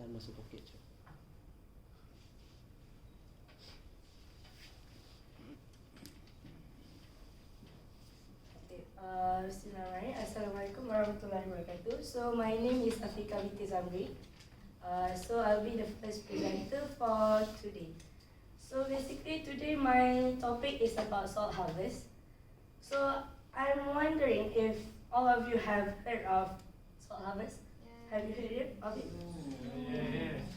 Dan masuk poket je. Bismillahirrahmanirrahim. Assalamualaikum warahmatullahi wabarakatuh. So my name is Afiqah Binti Zamri. So I'll be the first presenter for today. So basically today my topic is about salt harvest. So I'm wondering if all of you have heard of salt harvest. Have you heard of it?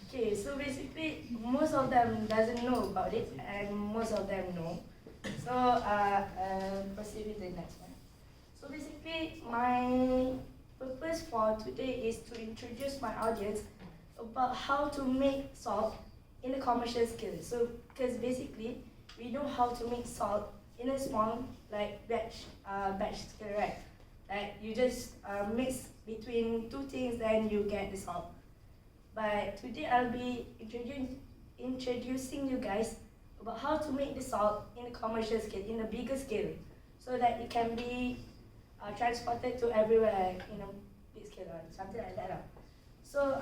Okay, so basically most of them doesn't know about it and most of them know. So proceed with the next one. So basically my purpose for today is to introduce my audience about how to make salt in a commercial scale. So because basically we know how to make salt in a small like batch scale, right? Like you just mix between two things, then you get the salt. But today I'll be introducing you guys about how to make the salt in a commercial scale, in a bigger scale, so that it can be transported to everywhere in a big scale or something like that. So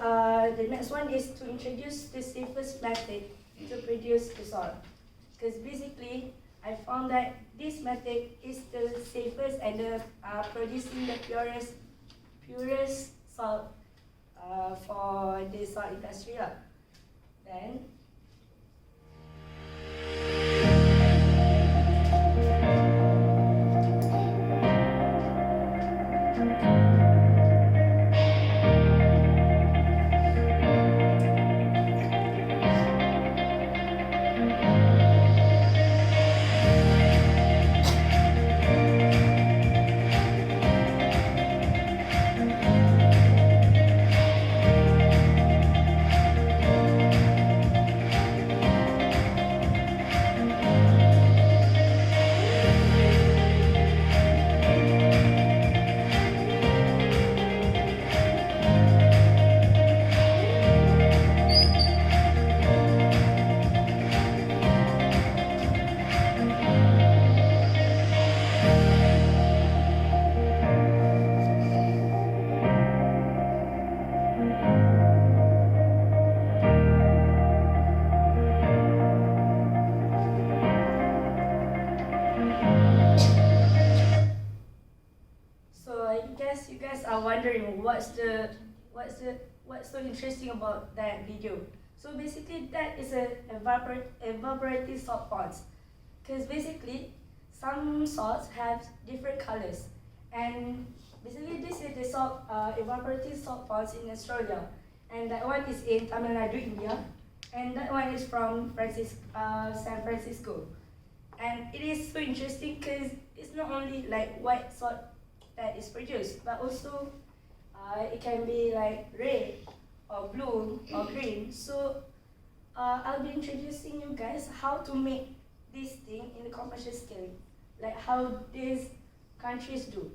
the next one is to introduce the safest method to produce the salt. Because basically I found that this method is the safest and the producing the purest salt for the salt industry. Then you guys are wondering what's so interesting about that video. So basically that is a evaporative salt ponds. Because basically some salts have different colors. And basically this is the salt evaporative salt ponds in Australia. And that one is in Tamil Nadu, India. And that one is from San Francisco. And it is so interesting because it's not only like white salt that is produced, but also it can be like red or blue or green. So I'll be introducing you guys how to make this thing in the commercial scale, like how these countries do.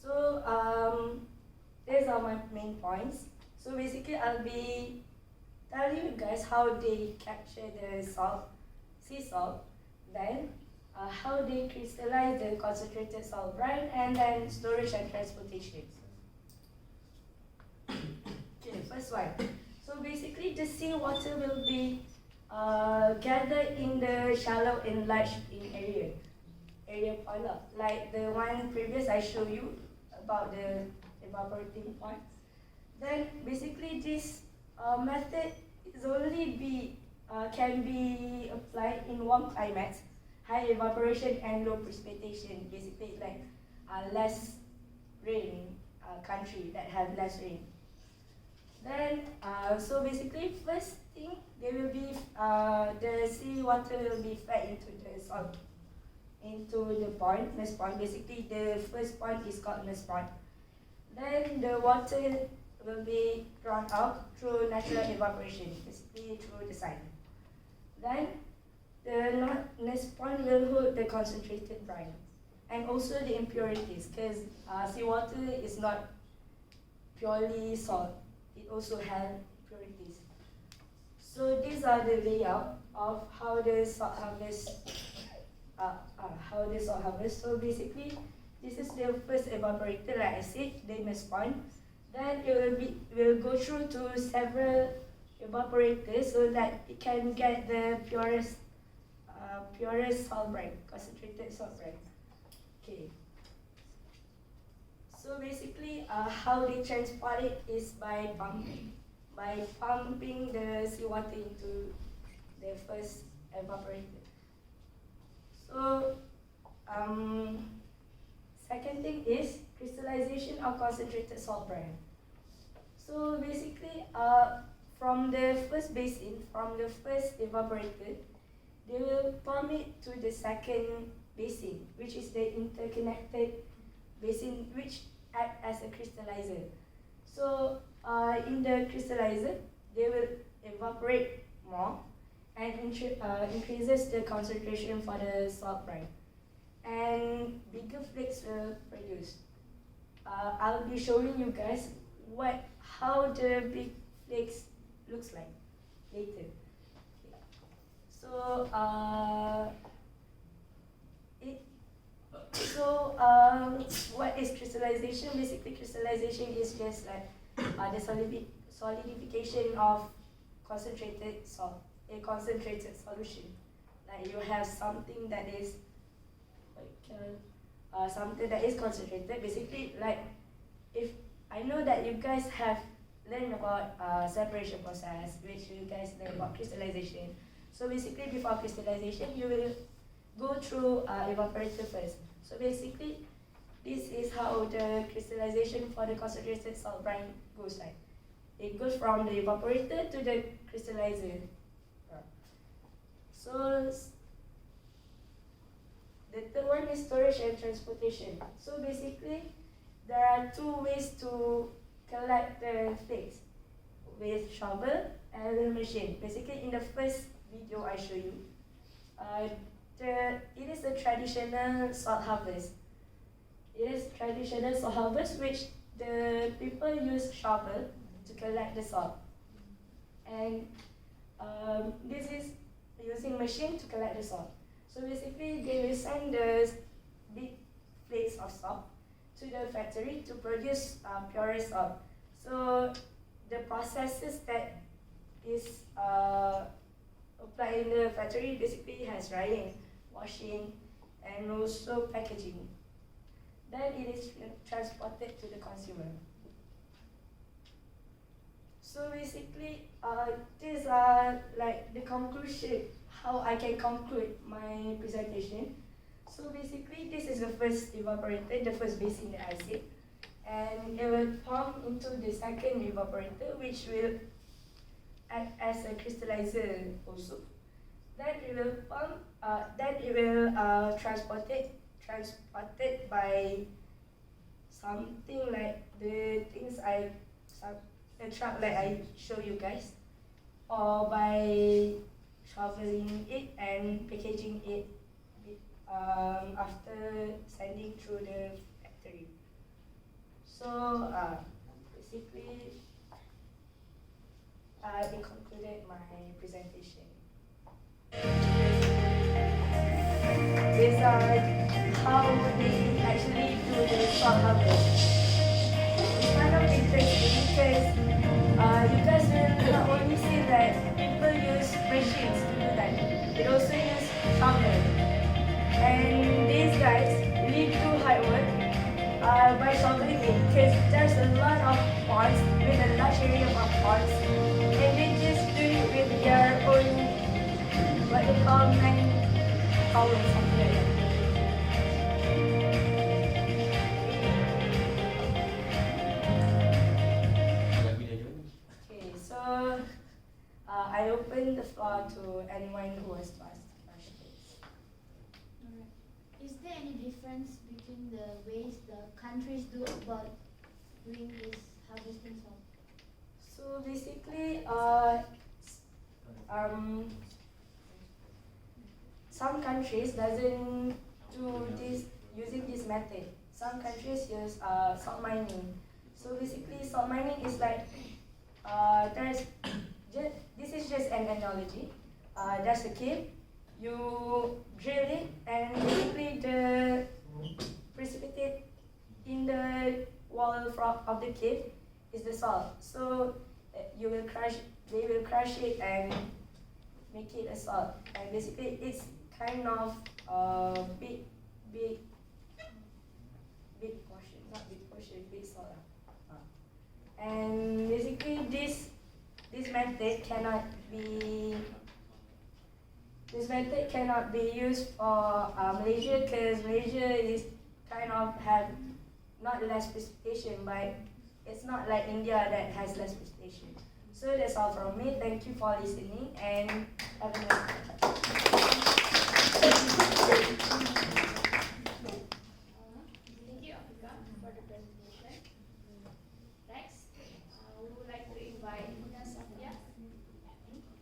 So these are my main points. So basically I'll be telling you guys how they capture the salt, sea salt, then how they crystallize the concentrated salt brine, and then storage and transportation. Okay, first one. So basically the seawater will be gathered in the shallow enlarged in area pond, like the one previous I showed you about the evaporating point. Then basically this method is only can be applied in warm climates, high evaporation and low precipitation. Basically like less rain country that have less rain. Then so basically first thing they will be the seawater will be fed into the salt, into the pond, nest pond. Basically the first pond is called nest pond. Then the water will be drawn out through natural evaporation, basically through the sun. Then the nest pond will hold the concentrated brine and also the impurities, because seawater is not purely salt, it also has impurities. So these are the layout of how the salt harvest. So basically, this is the first evaporator, like I said, the nest pond. Then will go through to several evaporators so that it can get the purest salt brine, concentrated salt brine. Okay. So basically, how they transport it is by pumping the seawater into the first evaporator. So, second thing is crystallization of concentrated salt brine. So basically, from the first basin, from the first evaporator, they will pump it to the second basin, which is the interconnected basin, which act as a crystallizer. So in the crystallizer, they will evaporate more and increases the concentration for the salt brine, and bigger flakes will produce. I'll be showing you guys how the big flakes looks like later. So what is crystallization? Basically, crystallization is just like the solidification of concentrated salt, a concentrated solution. Like you have something that is something that is concentrated. Basically, like if I know that you guys have learned about separation process, which you guys learn about crystallization. So basically, before crystallization, you will go through evaporator first. So basically, this is how the crystallization for the concentrated salt brine goes like. It goes from the evaporator to the crystallizer. So the third one is storage and transportation. So basically, there are two ways to collect the flakes, with shovel and with machine. Basically, in the first video I show you, it is a traditional salt harvest. It is traditional salt harvest which the people use shovel to collect the salt, and this is using machine to collect the salt. So basically, they will send the big flakes of salt to the factory to produce purest salt. So the processes that is applied in the factory basically has drying, washing, and also packaging. Then it is transported to the consumer. So basically, these are like the conclusion, how I can conclude my presentation. So basically, this is the first evaporator, the first basin that I said, and it will pump into the second evaporator, which will act as a crystallizer also. Then it will pump. Then it will transported by something like the things the truck like I show you guys, or by shoveling it and packaging it after sending through the factory. So basically, I concluded my presentation. These are how they actually do the salt harvest. It's kind of interesting because you guys will not only see that people use machines to do that, they also use shovel. And these guys really do hard work by shoveling it, because there's a lot of ponds with a large area of ponds, and they just do it with their own, what they call manpower, something like that. Okay, so I open the floor to anyone who wants to ask questions. Alright. Is there any difference between the ways the countries do about doing this harvesting salt? So basically, some countries doesn't do this using this method. Some countries use salt mining. So basically, salt mining is like this is just an analogy. There's a cave, you drill it, and basically the precipitate in the wall of the cave is the salt. So you will crush, they will crush it and make it a salt. And basically it's kind of big portion, not big portion, big salt. And basically this method cannot be used for Malaysia, because Malaysia is kind of have not less precipitation, but it's not like India that has less precipitation. So that's all from me. Thank you for listening and have a nice day.